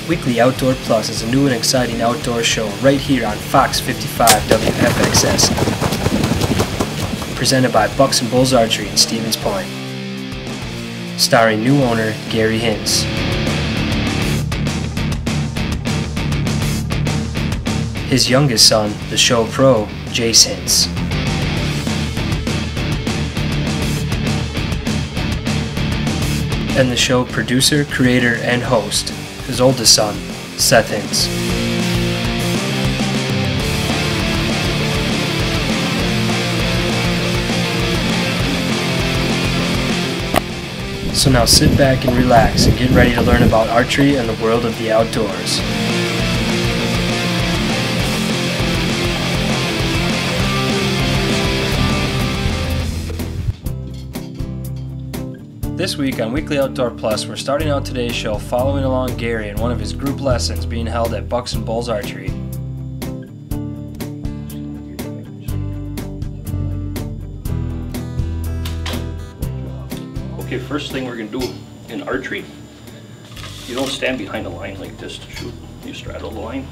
Weekly Outdoor Plus is a new and exciting outdoor show right here on Fox 55 WFXS. Presented by Bucks and Bulls Archery in Stevens Point. Starring new owner Gary Hintz. His youngest son, the show pro, Jace Hintz. And the show producer, creator, and host, his oldest son, Seth Hintz. So now sit back and relax and get ready to learn about archery and the world of the outdoors. This week on Weekly Outdoor Plus, we're starting out today's show following along Gary in one of his group lessons being held at Bucks and Bulls Archery. Okay, first thing we're going to do in archery, you don't stand behind a line like this to shoot. You straddle the line,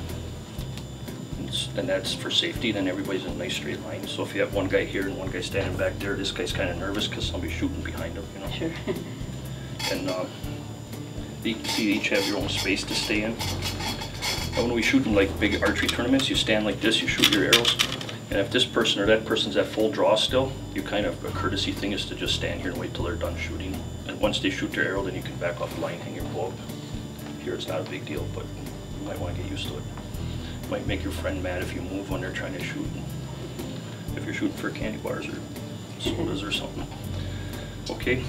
and that's for safety. Then everybody's in a nice straight line. So if you have one guy here and one guy standing back there, this guy's kind of nervous because somebody's shooting behind him, you know. Sure. And you each have your own space to stay in. Now when we shoot in like big archery tournaments, you stand like this, you shoot your arrows. And if this person or that person's at full draw still, you kind of, a courtesy thing is to just stand here and wait till they're done shooting. And once they shoot their arrow, then you can back off the line, hang your bow up. Here it's not a big deal, but you might want to get used to it. It might make your friend mad if you move when they're trying to shoot. If you're shooting for candy bars or sodas or something. Okay.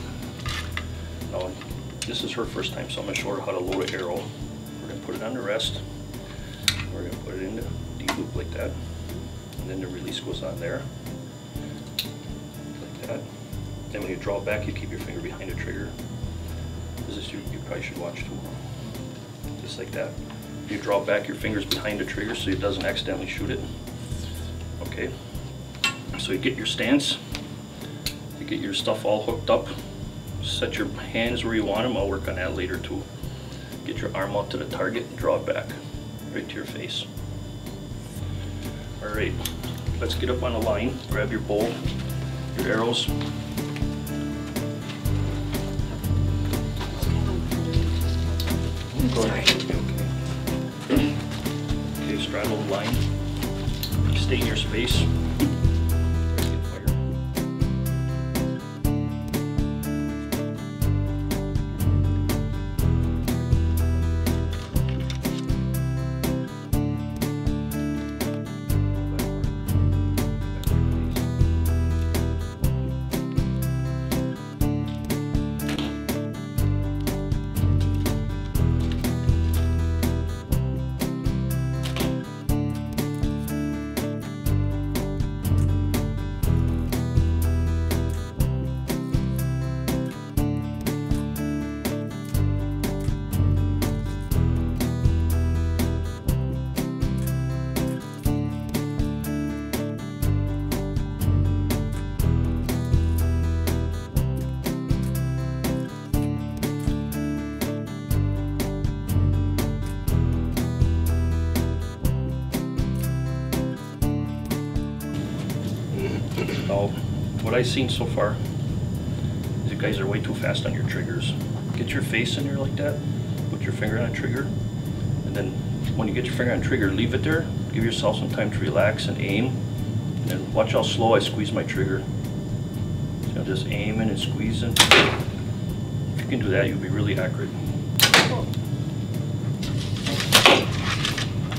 Now, this is her first time, so I'm going to show her how to load an arrow. We're going to put it on the rest. We're going to put it in the D-loop like that. And then the release goes on there. Like that. Then when you draw back, you keep your finger behind the trigger. This is you probably should watch too. Just like that. You draw back your fingers behind the trigger so it doesn't accidentally shoot it. Okay. So you get your stance. You get your stuff all hooked up. Set your hands where you want them. I'll work on that later too. Get your arm out to the target and draw it back right to your face. Alright, let's get up on the line. Grab your bow, your arrows. Go ahead. Okay, straddle the line. Stay in your space. Now, what I've seen so far is you guys are way too fast on your triggers. Get your face in there like that, put your finger on a trigger, and then when you get your finger on a trigger, leave it there, give yourself some time to relax and aim, and then watch how slow I squeeze my trigger. So just aiming and squeezing. If you can do that, you'll be really accurate.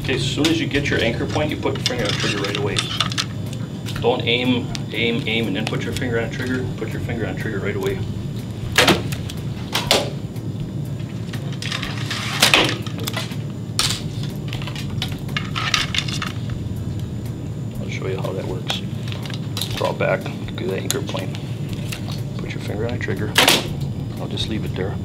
Okay, as soon as you get your anchor point, you put your finger on the trigger right away. Don't aim, and then put your finger on the trigger. Put your finger on the trigger right away. I'll show you how that works. Draw back, get the anchor point. Put your finger on the trigger. I'll just leave it there.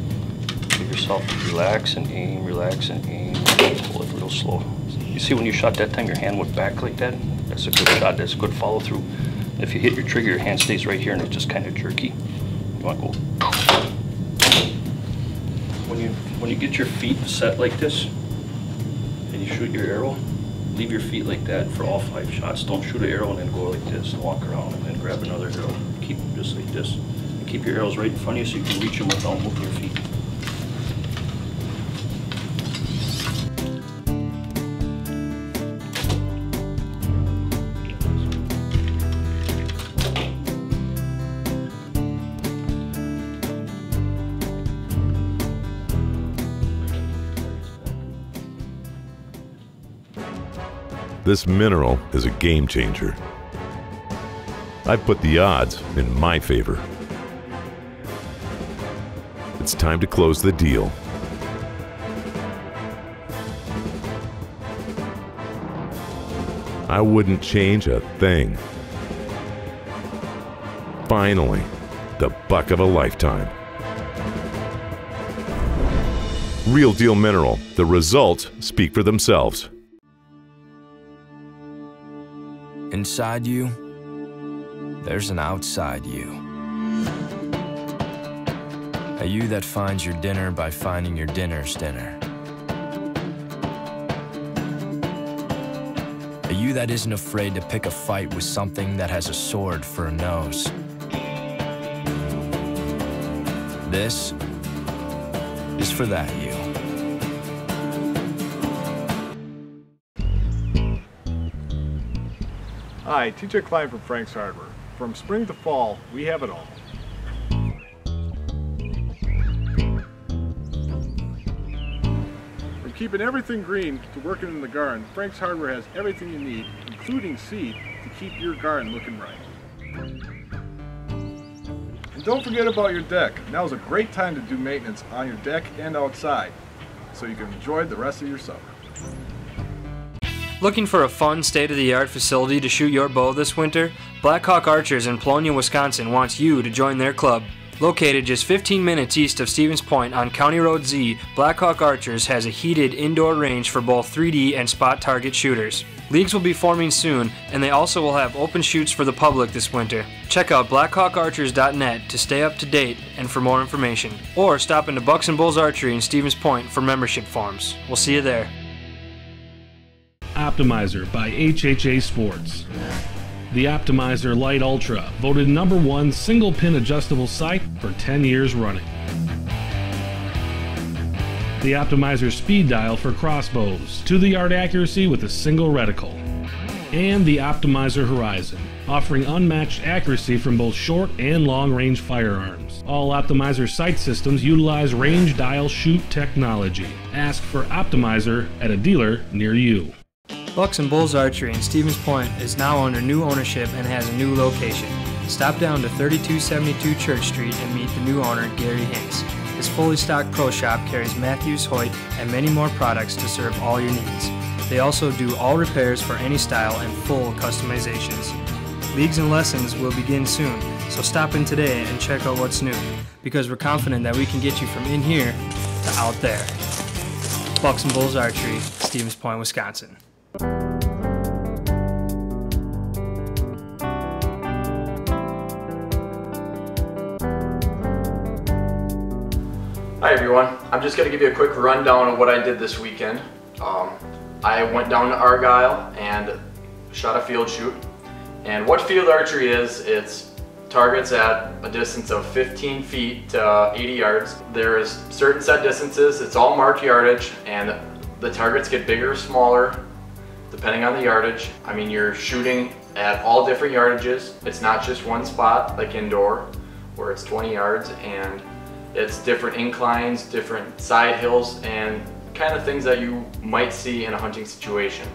Give yourself to relax and aim, Pull it real slow. You see when you shot that time, your hand went back like that? That's a good shot, that's a good follow through. If you hit your trigger, your hand stays right here and it's just kind of jerky. You want to go. When you get your feet set like this, you shoot your arrow, leave your feet like that for all 5 shots. Don't shoot an arrow and then go like this and walk around and then grab another arrow. Keep them just like this. And keep your arrows right in front of you so you can reach them without moving your feet. This mineral is a game changer. I've put the odds in my favor. It's time to close the deal. I wouldn't change a thing. Finally, the buck of a lifetime. Real Deal Mineral. The results speak for themselves. Inside you, there's an outside you. A you that finds your dinner by finding your dinner's dinner. A you that isn't afraid to pick a fight with something that has a sword for a nose. This is for that you. Hi, TJ Klein from Frank's Hardware. From spring to fall, we have it all. From keeping everything green to working in the garden, Frank's Hardware has everything you need, including seed, to keep your garden looking right. And don't forget about your deck. Now is a great time to do maintenance on your deck and outside, so you can enjoy the rest of your summer. Looking for a fun, state-of-the-art facility to shoot your bow this winter? Blackhawk Archers in Polonia, Wisconsin wants you to join their club. Located just 15 minutes east of Stevens Point on County Road Z, Blackhawk Archers has a heated indoor range for both 3D and spot target shooters. Leagues will be forming soon, and they also will have open shoots for the public this winter. Check out blackhawkarchers.net to stay up to date and for more information. Or stop into Bucks and Bulls Archery in Stevens Point for membership forms. We'll see you there. Optimizer by HHA Sports. The Optimizer Lite Ultra, voted #1 single pin adjustable sight for 10 years running. The Optimizer Speed Dial for crossbows, to the yard accuracy with a single reticle. And the Optimizer Horizon, offering unmatched accuracy from both short and long range firearms. All Optimizer sight systems utilize range dial shoot technology. Ask for Optimizer at a dealer near you. Bucks and Bulls Archery in Stevens Point is now under new ownership and has a new location. Stop down to 3272 Church Street and meet the new owner, Gary Hintz. His fully stocked pro shop carries Matthews, Hoyt, and many more products to serve all your needs. They also do all repairs for any style and full customizations. Leagues and lessons will begin soon, so stop in today and check out what's new, because we're confident that we can get you from in here to out there. Bucks and Bulls Archery, Stevens Point, Wisconsin. Hi everyone, I'm just going to give you a quick rundown of what I did this weekend. I went down to Argyle and shot a field shoot. And what field archery is, it's targets at a distance of 15 feet to 80 yards. There is certain set distances, it's all marked yardage, and the targets get bigger or smaller depending on the yardage. I mean, you're shooting at all different yardages. It's not just one spot like indoor where it's 20 yards, and it's different inclines, different side hills, and kind of things that you might see in a hunting situation.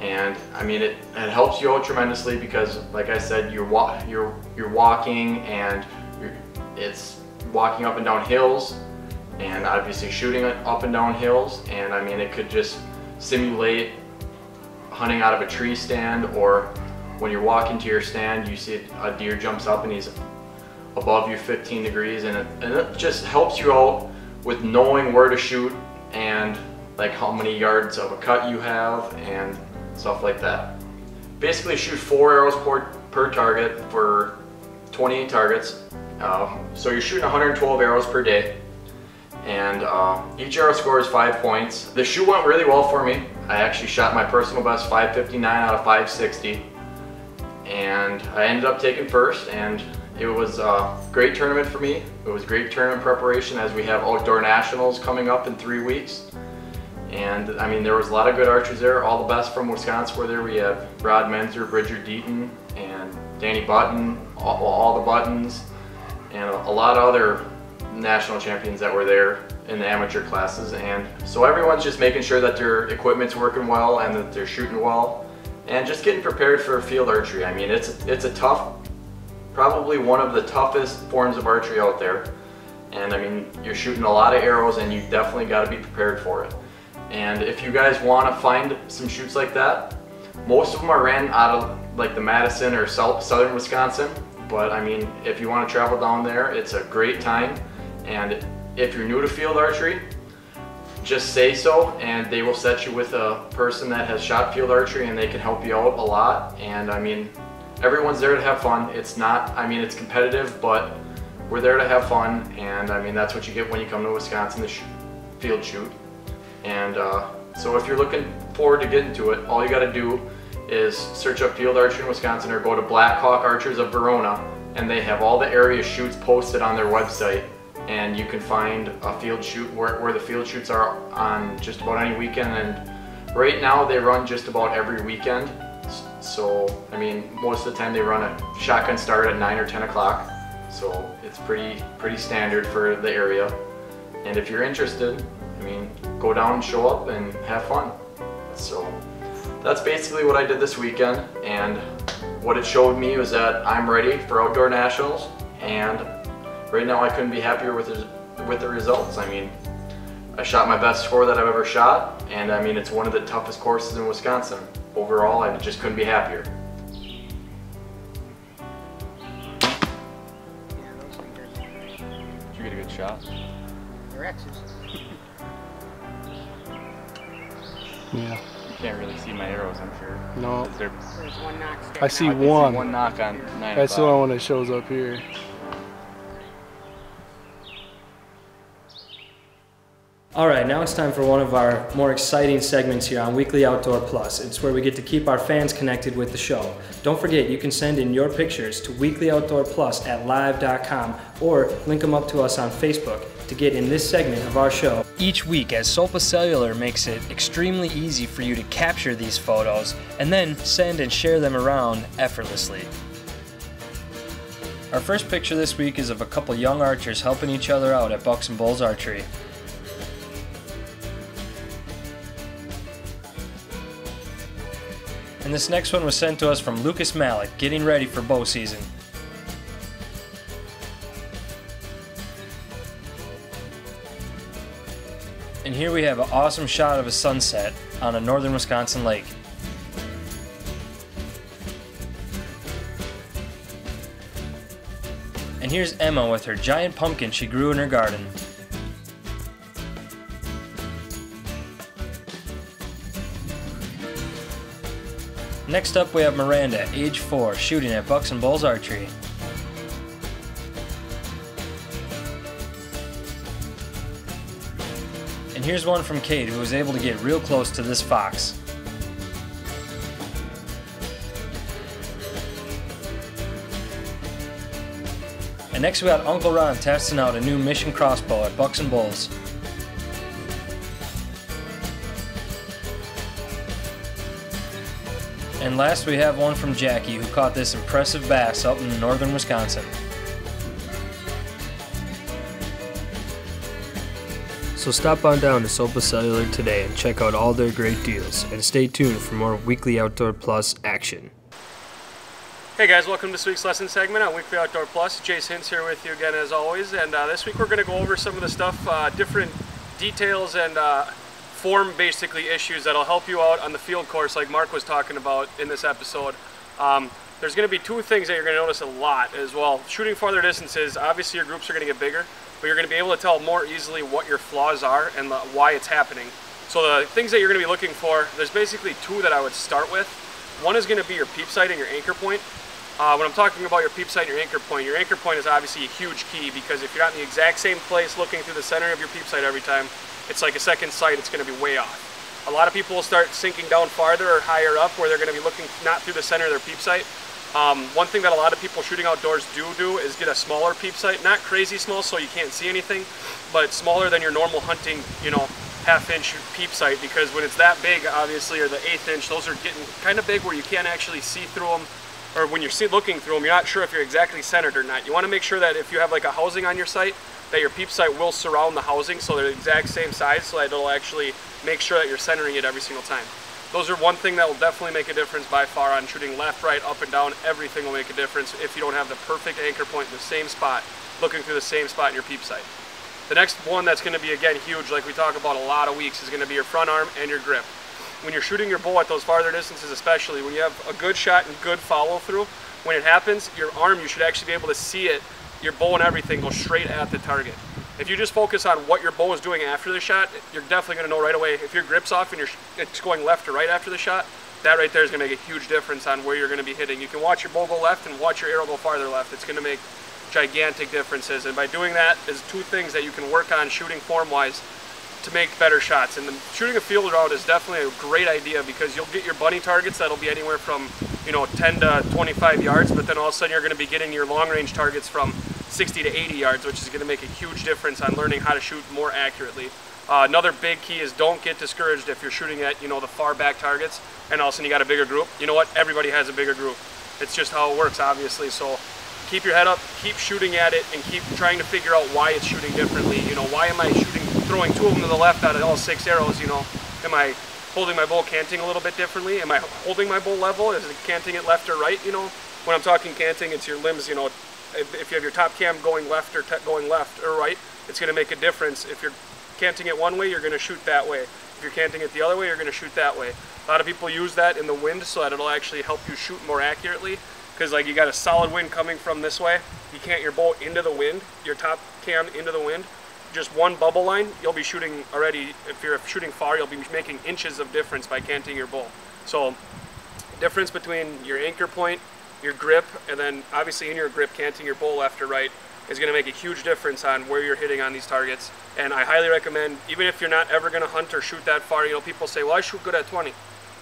And I mean, it helps you out tremendously because, like I said, you're walking, and it's walking up and down hills, and obviously shooting up and down hills. And I mean, it could just simulate hunting out of a tree stand, or when you're walking to your stand, you see a deer jumps up and he's above you 15 degrees, and it just helps you out with knowing where to shoot and like how many yards of a cut you have and stuff like that. Basically shoot 4 arrows per target for 28 targets. So you're shooting 112 arrows per day, and each arrow scores 5 points. The shoot went really well for me. I actually shot my personal best 559 out of 560, and I ended up taking first, and it was a great tournament for me. It was great tournament preparation as we have outdoor nationals coming up in 3 weeks. And I mean, there was a lot of good archers there. All the best from Wisconsin were there. We had Rod Menzer, Bridger Deaton, and Danny Button, all the Buttons, and a lot of other national champions that were there in the amateur classes. And so everyone's just making sure that their equipment's working well and that they're shooting well, and just getting prepared for field archery. I mean, it's a tough, probably one of the toughest forms of archery out there. And I mean, you're shooting a lot of arrows, and you definitely got to be prepared for it. And if you guys want to find some shoots like that, most of them are ran out of like the Madison or southern Wisconsin. But I mean, if you want to travel down there, it's a great time. And if you're new to field archery, just say so, and they will set you with a person that has shot field archery, and they can help you out a lot. And I mean, everyone's there to have fun. It's not, I mean, it's competitive, but we're there to have fun. And I mean, that's what you get when you come to Wisconsin to field shoot. And so if you're looking forward to getting to it, all you got to do is search up field archery in Wisconsin, or go to Blackhawk Archers of Verona, and they have all the area shoots posted on their website, and you can find a field shoot where the field shoots are on just about any weekend. And right now they run just about every weekend. So I mean, most of the time they run a shotgun start at 9 or 10 o'clock. So it's pretty standard for the area. And if you're interested, I mean, go down and show up and have fun. So that's basically what I did this weekend, and what it showed me was that I'm ready for outdoor nationals, and right now I couldn't be happier with the results. I mean, I shot my best score that I've ever shot, and I mean, it's one of the toughest courses in Wisconsin. Overall, I just couldn't be happier. Did you get a good shot? They're X's. Yeah. You can't really see my arrows, I'm sure. No. There's one knock. I see one. One knock on 9. That's the one that shows up here. Alright, now it's time for one of our more exciting segments here on Weekly Outdoor Plus. It's where we get to keep our fans connected with the show. Don't forget, you can send in your pictures to weeklyoutdoorplus@live.com, or link them up to us on Facebook to get in this segment of our show. Each week, as Sopa Cellular makes it extremely easy for you to capture these photos and then send and share them around effortlessly. Our first picture this week is of a couple young archers helping each other out at Bucks and Bulls Archery. And this next one was sent to us from Lucas Malik, getting ready for bow season. And here we have an awesome shot of a sunset on a northern Wisconsin lake. And here's Emma with her giant pumpkin she grew in her garden. Next up we have Miranda, age 4, shooting at Bucks and Bulls Archery. And here's one from Kate, who was able to get real close to this fox. And next we got Uncle Ron testing out a new Mission crossbow at Bucks and Bulls. And last we have one from Jackie, who caught this impressive bass up in northern Wisconsin. So stop on down to Sopa Cellular today and check out all their great deals, and stay tuned for more Weekly Outdoor Plus action. Hey guys, welcome to this week's lesson segment on Weekly Outdoor Plus. Jace Hintz here with you again as always, and this week we're going to go over some of the stuff, different details and form basically issues that'll help you out on the field course like Mark was talking about in this episode. There's going to be two things that you're going to notice a lot as well. Shooting farther distances, obviously your groups are going to get bigger, but you're going to be able to tell more easily what your flaws are and why it's happening. So the things that you're going to be looking for, there's basically two that I would start with. One is going to be your peep sight and your anchor point. When I'm talking about your peep sight and your anchor point is obviously a huge key, because if you're not in the exact same place looking through the center of your peep sight every time, it's like a second sight, it's going to be way off. A lot of people will start sinking down farther or higher up where they're going to be looking not through the center of their peep sight. One thing that a lot of people shooting outdoors do is get a smaller peep sight, not crazy small so you can't see anything, but smaller than your normal hunting, you know, half-inch peep sight, because when it's that big, obviously, or the 1/8 inch, those are getting kind of big where you can't actually see through them, or when you're looking through them, you're not sure if you're exactly centered or not. You want to make sure that if you have like a housing on your sight, that your peep sight will surround the housing so they're the exact same size, so that it'll actually make sure that you're centering it every single time. Those are one thing that will definitely make a difference by far on shooting left, right, up and down. Everything will make a difference if you don't have the perfect anchor point in the same spot, looking through the same spot in your peep sight. The next one that's going to be, again, huge, like we talk about a lot of weeks, is going to be your front arm and your grip. When you're shooting your bow at those farther distances, especially, when you have a good shot and good follow-through, when it happens, your arm, you should actually be able to see it, your bow and everything, go straight at the target. If you just focus on what your bow is doing after the shot, you're definitely going to know right away. If your grip's off and it's going left or right after the shot, that right there is going to make a huge difference on where you're going to be hitting. You can watch your bow go left and watch your arrow go farther left. It's going to make gigantic differences, and by doing that, there's two things that you can work on shooting form-wise to make better shots. And shooting a field route is definitely a great idea, because you'll get your bunny targets that'll be anywhere from, you know, 10 to 25 yards, but then all of a sudden you're going to be getting your long-range targets from 60 to 80 yards, which is going to make a huge difference on learning how to shoot more accurately. Another big key is don't get discouraged if you're shooting at, you know, the far back targets and all of a sudden you got a bigger group. You know what? Everybody has a bigger group. It's just how it works, obviously. So keep your head up, keep shooting at it, and keep trying to figure out why it's shooting differently. You know, why am I throwing 2 of them to the left out of all 6 arrows? You know, am I holding my bow canting a little bit differently? Am I holding my bow level? Is it canting it left or right? You know, when I'm talking canting, it's your limbs. You know, if you have your top cam going left or going left or right, it's going to make a difference. If you're canting it one way, you're going to shoot that way. If you're canting it the other way, you're going to shoot that way. A lot of people use that in the wind so that it'll actually help you shoot more accurately. Because like you got a solid wind coming from this way, you cant your bow into the wind, your top cam into the wind, just one bubble line, you'll be shooting already. If you're shooting far, you'll be making inches of difference by canting your bow. So difference between your anchor point, your grip, and then obviously in your grip, canting your bow left or right is going to make a huge difference on where you're hitting on these targets. And I highly recommend, even if you're not ever going to hunt or shoot that far, you know, people say, well, I shoot good at 20.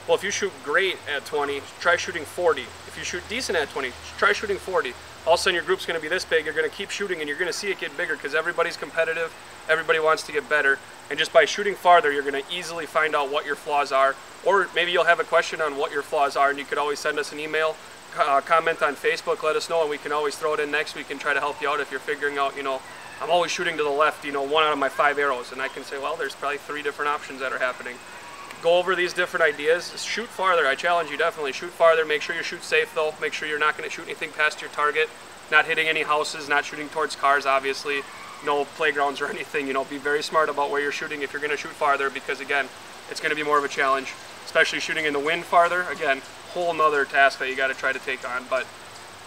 Well, if you shoot great at 20, try shooting 40. If you shoot decent at 20, try shooting 40. All of a sudden your group's going to be this big, you're going to keep shooting and you're going to see it get bigger, because everybody's competitive, everybody wants to get better, and just by shooting farther, you're going to easily find out what your flaws are, or maybe you'll have a question on what your flaws are, and you could always send us an email, comment on Facebook, let us know, and we can always throw it in next week and try to help you out if you're figuring out, you know, I'm always shooting to the left, you know, 1 out of my 5 arrows, and I can say, well, there's probably 3 different options that are happening. Go over these different ideas. Shoot farther. I challenge you, definitely shoot farther. Make sure you shoot safe though. Make sure you're not going to shoot anything past your target, not hitting any houses, not shooting towards cars, obviously, no playgrounds or anything. You know, be very smart about where you're shooting if you're going to shoot farther, because again, it's going to be more of a challenge, especially shooting in the wind farther. Again, whole nother task that you got to try to take on. But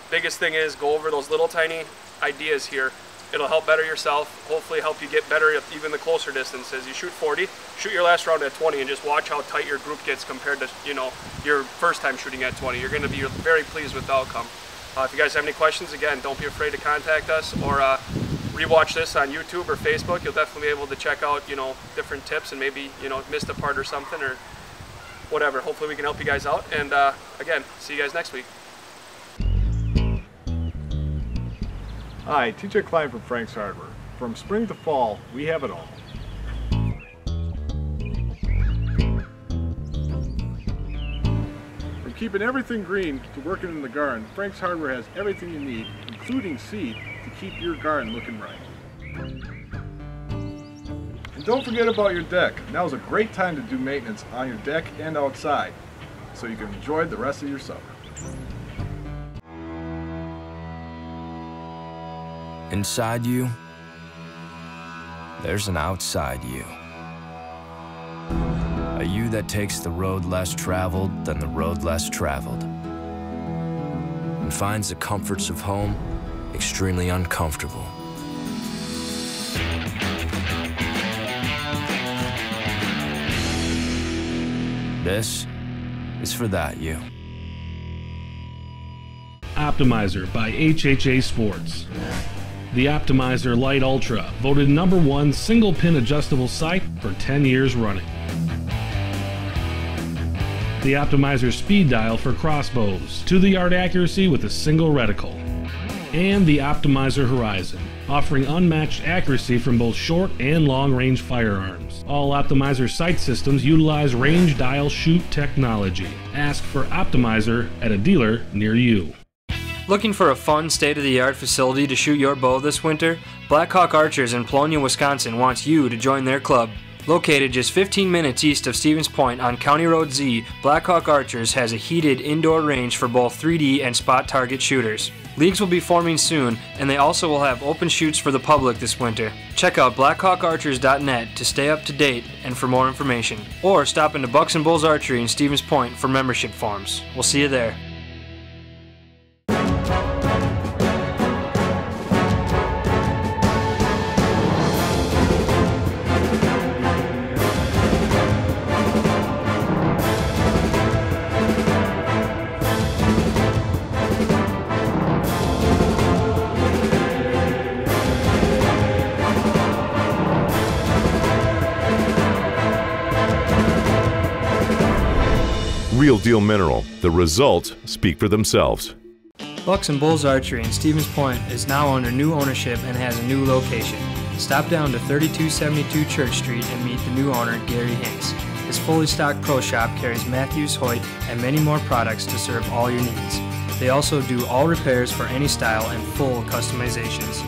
biggest thing is go over those little tiny ideas here. It'll help better yourself, hopefully help you get better at even the closer distances. You shoot 40, shoot your last round at 20, and just watch how tight your group gets compared to, you know, your first time shooting at 20. You're going to be very pleased with the outcome. If you guys have any questions, again, don't be afraid to contact us, or rewatch this on YouTube or Facebook. You'll definitely be able to check out, you know, different tips, and maybe, you know, missed a part or something or whatever. Hopefully we can help you guys out, and again, see you guys next week. Hi, TJ Klein from Frank's Hardware. From spring to fall, we have it all. From keeping everything green to working in the garden, Frank's Hardware has everything you need, including seed, to keep your garden looking right. And don't forget about your deck. Now is a great time to do maintenance on your deck and outside, so you can enjoy the rest of your summer. Inside you, there's an outside you. A you that takes the road less traveled than the road less traveled, and finds the comforts of home extremely uncomfortable. This is for that you. Optimizer by HHA Sports. The Optimizer Lite Ultra, voted #1 single pin adjustable sight for 10 years running. The Optimizer Speed Dial for crossbows, to-the-yard accuracy with a single reticle. And the Optimizer Horizon, offering unmatched accuracy from both short and long-range firearms. All Optimizer sight systems utilize range dial shoot technology. Ask for Optimizer at a dealer near you. Looking for a fun, state-of-the-art facility to shoot your bow this winter? Blackhawk Archers in Polonia, Wisconsin wants you to join their club. Located just 15 minutes east of Stevens Point on County Road Z, Blackhawk Archers has a heated indoor range for both 3D and spot target shooters. Leagues will be forming soon, and they also will have open shoots for the public this winter. Check out blackhawkarchers.net to stay up to date and for more information. Or stop into Bucks and Bulls Archery in Stevens Point for membership forms. We'll see you there. Real deal mineral. The results speak for themselves. Bucks and Bulls Archery in Stevens Point is now under new ownership and has a new location. Stop down to 3272 Church Street and meet the new owner, Gary Hintz. His fully stocked pro shop carries Matthews, Hoyt, and many more products to serve all your needs. They also do all repairs for any style and full customizations.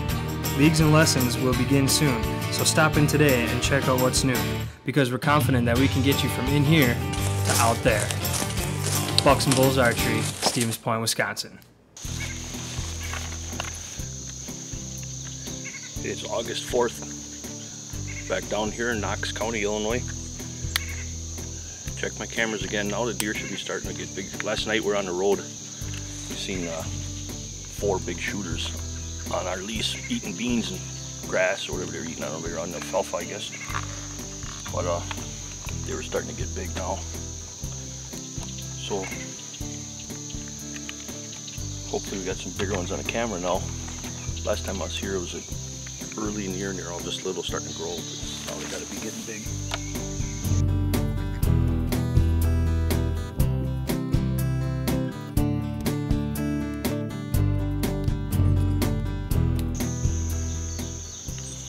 Leagues and lessons will begin soon, so stop in today and check out what's new, because we're confident that we can get you from in here to out there. Bucks and Bulls Archery, Stevens Point, Wisconsin. It's August 4th, back down here in Knox County, Illinois. Check my cameras again. Now the deer should be starting to get big. Last night we were on the road. We've seen 4 big shooters on our lease eating beans and grass or whatever they were eating. I don't know, they were on the alfalfa, I guess. But they were starting to get big now. So hopefully we got some bigger ones on the camera now. Last time I was here it was early in the year and they're all just little, starting to grow, but now they gotta be getting big.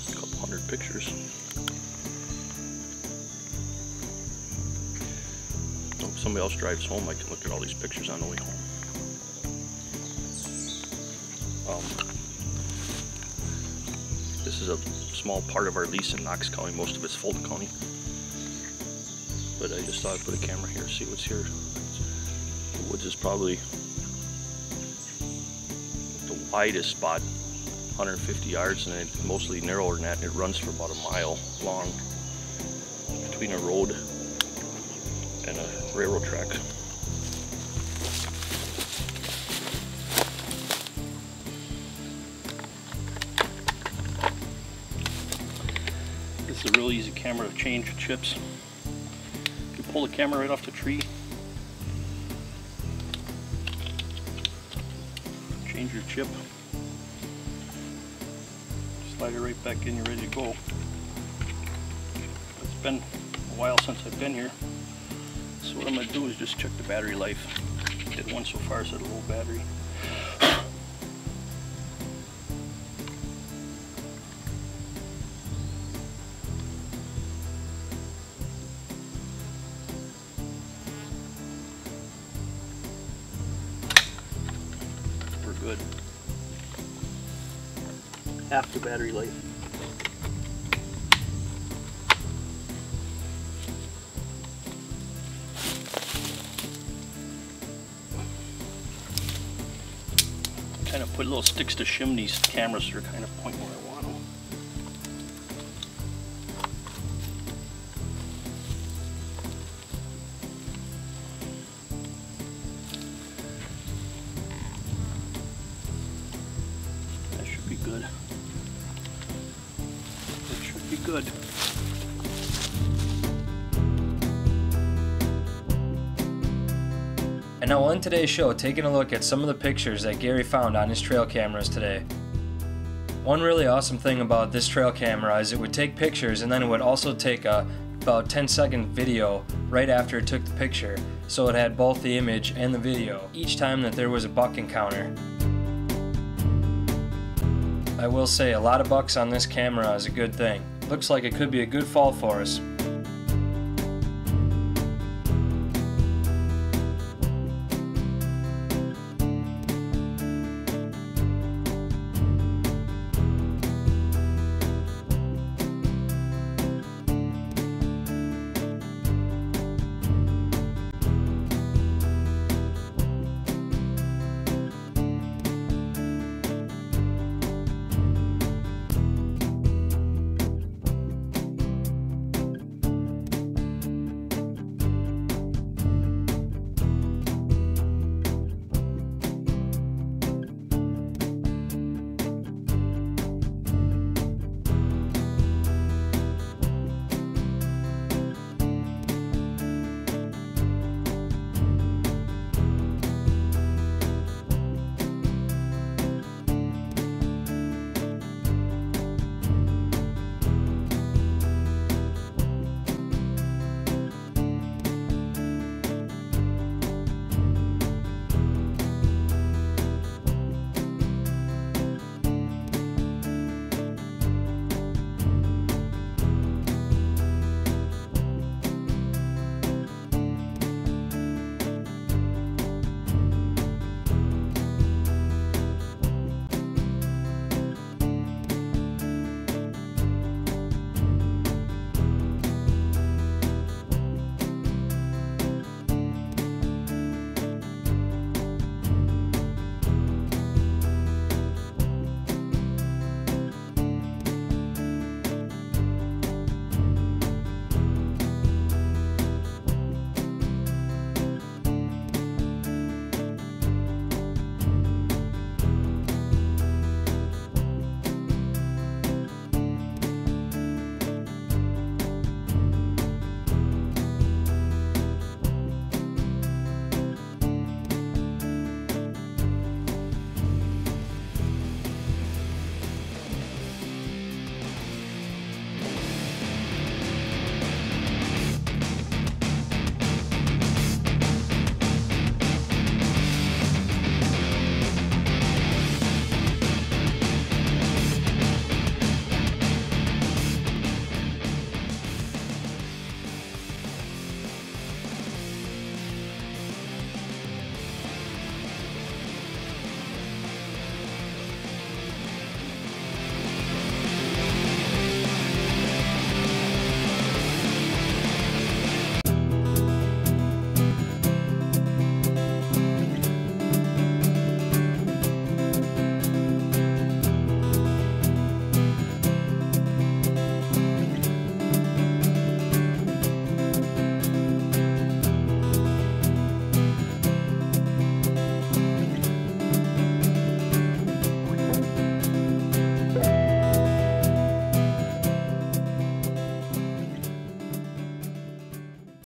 A couple hundred pictures. If somebody else drives home, I can look at all these pictures on the way home. This is a small part of our lease in Knox County. Most of it's Fulton County. But I just thought I'd put a camera here, see what's here. The woods is probably the widest spot, 150 yards, and it's mostly narrower than that. And it runs for about a mile long between a road and a railroad track. This is a real easy camera to change chips. You pull the camera right off the tree, change your chip, slide it right back in, you're ready to go. It's been a while since I've been here, so what I'm going to do is just check the battery life. Did one so far, so a low battery. Good. Half the battery life. Kind of put little sticks to shim these cameras so they're kind of point where I want them. Good. It should be good. And now on today's show, taking a look at some of the pictures that Gary found on his trail cameras today. One really awesome thing about this trail camera is it would take pictures and then it would also take a about 10-second video right after it took the picture, so it had both the image and the video each time that there was a buck encounter. I will say a lot of bucks on this camera is a good thing. Looks like it could be a good fall for us.